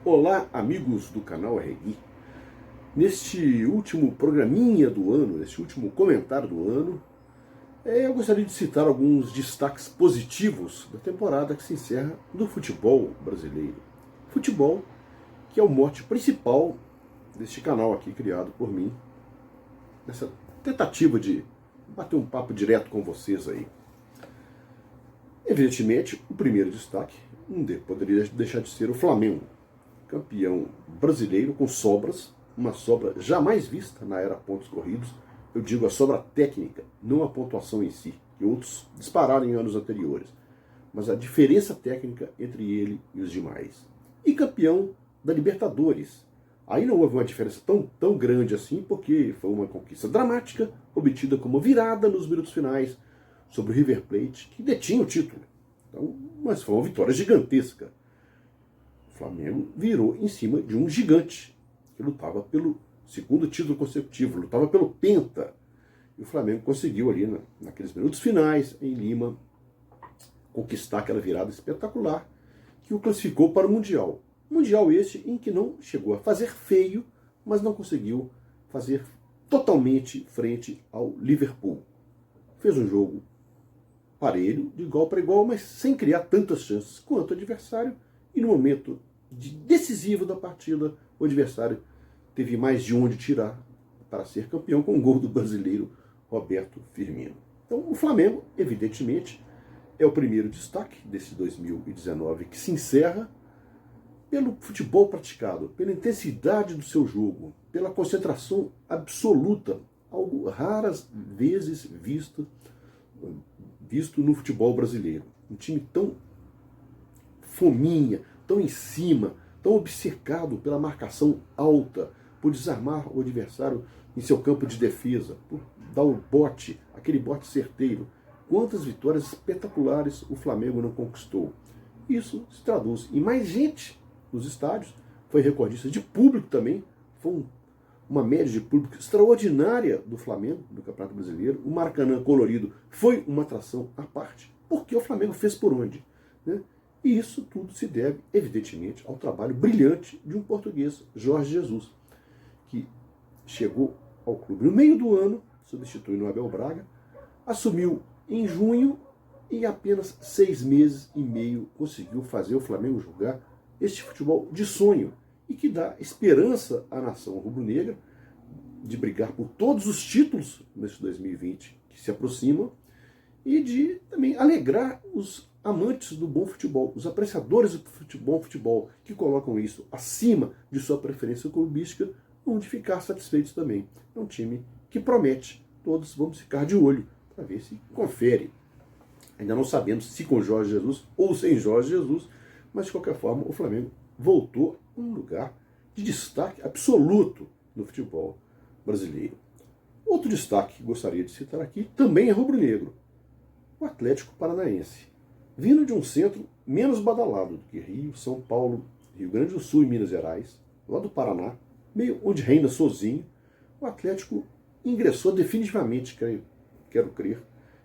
Olá, amigos do canal Regui. Neste último programinha do ano, neste último comentário do ano, eu gostaria de citar alguns destaques positivos da temporada que se encerra do futebol brasileiro. Futebol, que é o mote principal deste canal aqui criado por mim, nessa tentativa de bater um papo direto com vocês aí. Evidentemente, o primeiro destaque não poderia deixar de ser o Flamengo, campeão brasileiro com sobras, uma sobra jamais vista na era pontos corridos. Eu digo a sobra técnica, não a pontuação em si, que outros dispararam em anos anteriores, mas a diferença técnica entre ele e os demais. E campeão da Libertadores. Aí não houve uma diferença tão grande assim, porque foi uma conquista dramática, obtida como virada nos minutos finais sobre o River Plate, que detinha o título. Então, mas foi uma vitória gigantesca. O Flamengo virou em cima de um gigante que lutava pelo segundo título consecutivo, lutava pelo Penta. E o Flamengo conseguiu ali, naqueles minutos finais, em Lima, conquistar aquela virada espetacular que o classificou para o Mundial. Mundial este em que não chegou a fazer feio, mas não conseguiu fazer totalmente frente ao Liverpool. Fez um jogo parelho, de igual para igual, mas sem criar tantas chances quanto o adversário. E no momento decisivo da partida, o adversário teve mais de onde tirar para ser campeão com o gol do brasileiro Roberto Firmino. Então o Flamengo, evidentemente, é o primeiro destaque desse 2019 que se encerra pelo futebol praticado, pela intensidade do seu jogo, pela concentração absoluta, algo raras vezes visto no futebol brasileiro. Um time tão fominha, tão em cima, tão obcecado pela marcação alta, por desarmar o adversário em seu campo de defesa, por dar o bote, aquele bote certeiro. Quantas vitórias espetaculares o Flamengo não conquistou. Isso se traduz em mais gente nos estádios, foi recordista de público também, foi uma média de público extraordinária do Flamengo, do Campeonato Brasileiro. O Maracanã colorido foi uma atração à parte, porque o Flamengo fez por onde, né? E isso tudo se deve, evidentemente, ao trabalho brilhante de um português, Jorge Jesus, que chegou ao clube no meio do ano, substituindo o Abel Braga, assumiu em junho e em apenas 6 meses e meio conseguiu fazer o Flamengo jogar este futebol de sonho e que dá esperança à nação rubro-negra de brigar por todos os títulos neste 2020 que se aproximam e de também alegrar os amantes do bom futebol, os apreciadores do bom futebol, que colocam isso acima de sua preferência clubística, vão de ficar satisfeitos também. É um time que promete, todos vamos ficar de olho para ver se confere. Ainda não sabemos se com Jorge Jesus ou sem Jorge Jesus, mas de qualquer forma o Flamengo voltou a um lugar de destaque absoluto no futebol brasileiro. Outro destaque que gostaria de citar aqui também é rubro-negro, o Atlético Paranaense. Vindo de um centro menos badalado do que Rio, São Paulo, Rio Grande do Sul e Minas Gerais, lá do Paraná, meio onde reina sozinho, o Atlético ingressou definitivamente, quero crer,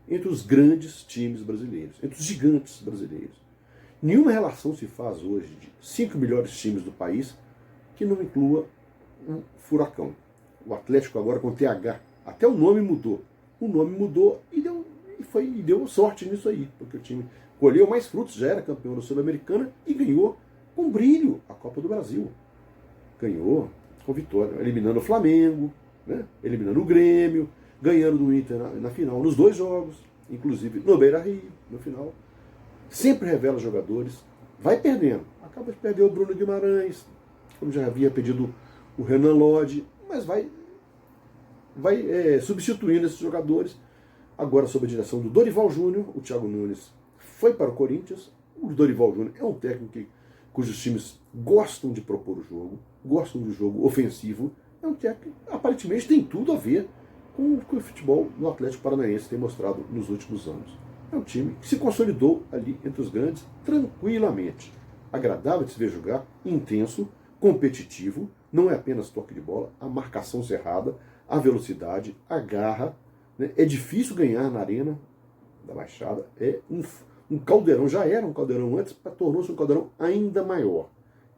entre os grandes times brasileiros, entre os gigantes brasileiros. Nenhuma relação se faz hoje de 5 melhores times do país que não inclua um furacão. O Atlético agora com TH, até o nome mudou. O nome mudou e deu sorte nisso aí, porque o time colheu mais frutos, já era campeão da Sul-Americana e ganhou com brilho a Copa do Brasil. Ganhou com vitória, eliminando o Flamengo, né? Eliminando o Grêmio, ganhando do Inter na final, nos 2 jogos, inclusive no Beira-Rio, no final. Sempre revela jogadores, vai perdendo. Acaba de perder o Bruno Guimarães, como já havia pedido o Renan Lodge, mas vai substituindo esses jogadores. Agora sob a direção do Dorival Júnior, o Thiago Nunes foi para o Corinthians. O Dorival Júnior é um técnico cujos times gostam de propor o jogo, gostam do jogo ofensivo. É um técnico que aparentemente tem tudo a ver com o que o futebol do Atlético Paranaense tem mostrado nos últimos anos. É um time que se consolidou ali entre os grandes tranquilamente. Agradável de se ver jogar, intenso, competitivo, não é apenas toque de bola, a marcação cerrada, a velocidade, a garra. Né? É difícil ganhar na arena da Baixada, é um caldeirão, já era um caldeirão antes, tornou-se um caldeirão ainda maior.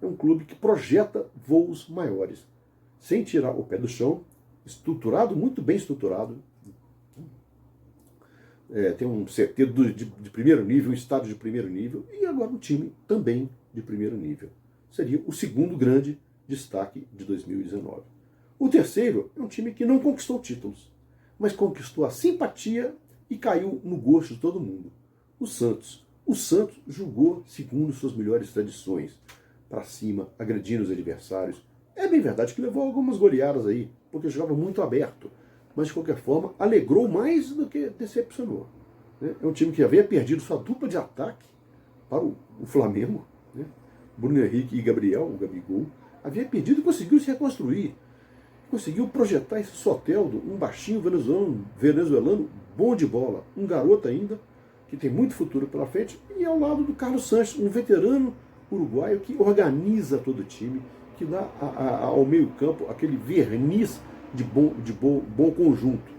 é um clube que projeta voos maiores, sem tirar o pé do chão, estruturado, muito bem estruturado. Tem um CT de primeiro nível, um estádio de primeiro nível, e agora um time também de primeiro nível. Seria o segundo grande destaque de 2019. O terceiro é um time que não conquistou títulos, mas conquistou a simpatia e caiu no gosto de todo mundo. O Santos. O Santos jogou segundo suas melhores tradições, para cima, agredindo os adversários. É bem verdade que levou algumas goleadas aí, porque jogava muito aberto, mas de qualquer forma alegrou mais do que decepcionou. É um time que havia perdido sua dupla de ataque para o Flamengo, né? Bruno Henrique e Gabriel, o Gabigol, havia perdido e conseguiu se reconstruir. Conseguiu projetar esse Soteldo, um baixinho venezuelano bom de bola, um garoto ainda, que tem muito futuro pela frente, e ao lado do Carlos Sanches, um veterano uruguaio que organiza todo o time, que dá ao meio-campo aquele verniz de bom conjunto.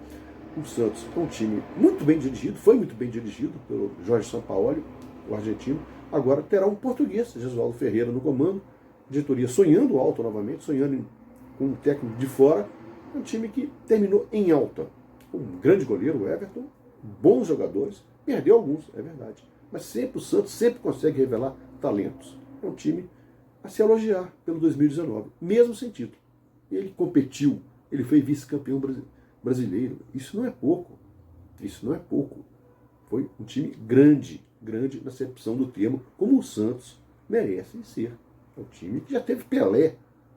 O Santos é um time muito bem dirigido, foi muito bem dirigido pelo Jorge Sampaoli, o argentino. Agora terá um português, Jesualdo Ferreira, no comando, diretoria sonhando alto novamente, sonhando com um técnico de fora. É um time que terminou em alta. Um grande goleiro, o Everton, bons jogadores, perdeu alguns, é verdade, mas sempre o Santos sempre consegue revelar talentos. É um time a se elogiar pelo 2019, mesmo sem título. Ele competiu, ele foi vice-campeão brasileiro. Isso não é pouco. Isso não é pouco. Foi um time grande, grande na acepção do termo, como o Santos merece ser. É um time que já teve Pelé,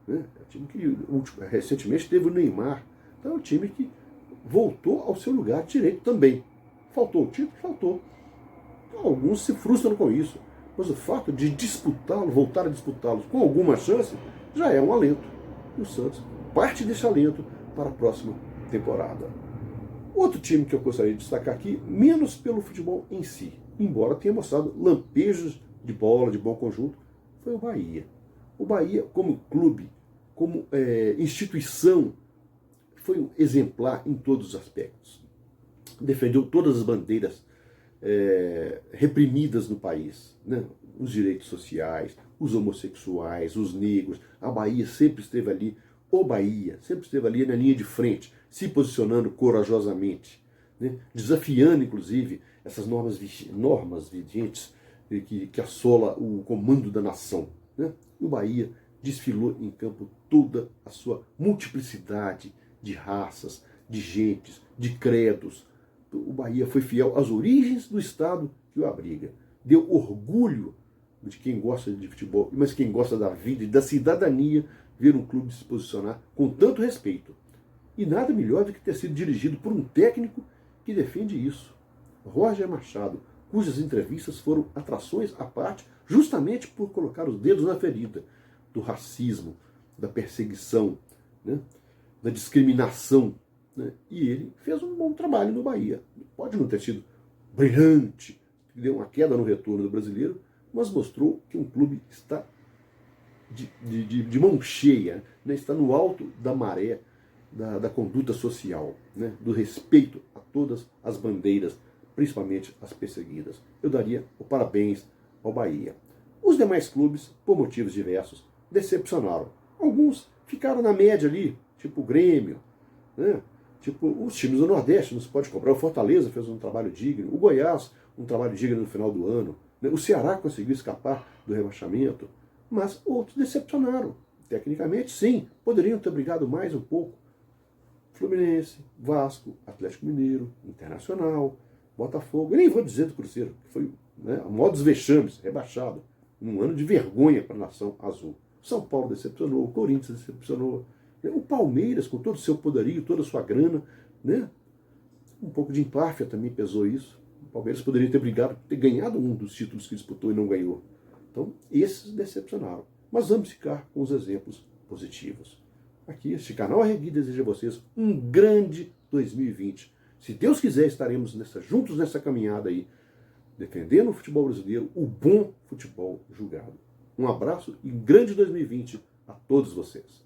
né? É um time que recentemente teve o Neymar. Então é um time que voltou ao seu lugar direito também. Faltou o título? Faltou. Alguns se frustram com isso. Mas o fato de disputá-lo, voltar a disputá-los com alguma chance, já é um alento. E o Santos parte desse alento para a próxima temporada. Outro time que eu gostaria de destacar aqui, menos pelo futebol em si, embora tenha mostrado lampejos de bola, de bom conjunto, foi o Bahia. O Bahia, como clube, como instituição, foi um exemplar em todos os aspectos. Defendeu todas as bandeiras reprimidas no país, né? Os direitos sociais, os homossexuais, os negros. A Bahia sempre esteve ali, sempre esteve ali na linha de frente, se posicionando corajosamente, né? Desafiando, inclusive, essas normas vigentes que assola o comando da nação, né? E o Bahia desfilou em campo toda a sua multiplicidade de raças, de gentes, de credos. O Bahia foi fiel às origens do Estado que o abriga. Deu orgulho de quem gosta de futebol, mas quem gosta da vida e da cidadania, ver um clube se posicionar com tanto respeito. E nada melhor do que ter sido dirigido por um técnico que defende isso. Roger Machado, cujas entrevistas foram atrações à parte, justamente por colocar os dedos na ferida do racismo, da perseguição, né, da discriminação. Né? E ele fez um bom trabalho no Bahia. Pode não ter sido brilhante, deu uma queda no retorno do brasileiro, mas mostrou que um clube está de mão cheia, né? Está no alto da maré da conduta social, né? Do respeito a todas as bandeiras, principalmente as perseguidas. Eu daria o parabéns ao Bahia. Os demais clubes, por motivos diversos, decepcionaram. Alguns ficaram na média ali, tipo o Grêmio, né? Tipo os times do Nordeste, não se pode cobrar. O Fortaleza fez um trabalho digno, o Goiás um trabalho digno no final do ano, né? O Ceará conseguiu escapar do rebaixamento, mas outros decepcionaram. Tecnicamente, sim, poderiam ter brigado mais um pouco. Fluminense, Vasco, Atlético Mineiro, Internacional, Botafogo, eu nem vou dizer do Cruzeiro, que foi, né, a maior dos vexames, rebaixado, num ano de vergonha para a nação azul. São Paulo decepcionou, o Corinthians decepcionou, né, o Palmeiras, com todo o seu poderio, toda a sua grana, né, um pouco de empáfia também pesou isso. O Palmeiras poderia ter brigado, ter ganhado um dos títulos que disputou e não ganhou. Então, esses decepcionaram. Mas vamos ficar com os exemplos positivos. Aqui, este canal Arregui deseja a vocês um grande 2020. Se Deus quiser, estaremos juntos nessa caminhada aí, defendendo o futebol brasileiro, o bom futebol julgado. Um abraço e um grande 2020 a todos vocês.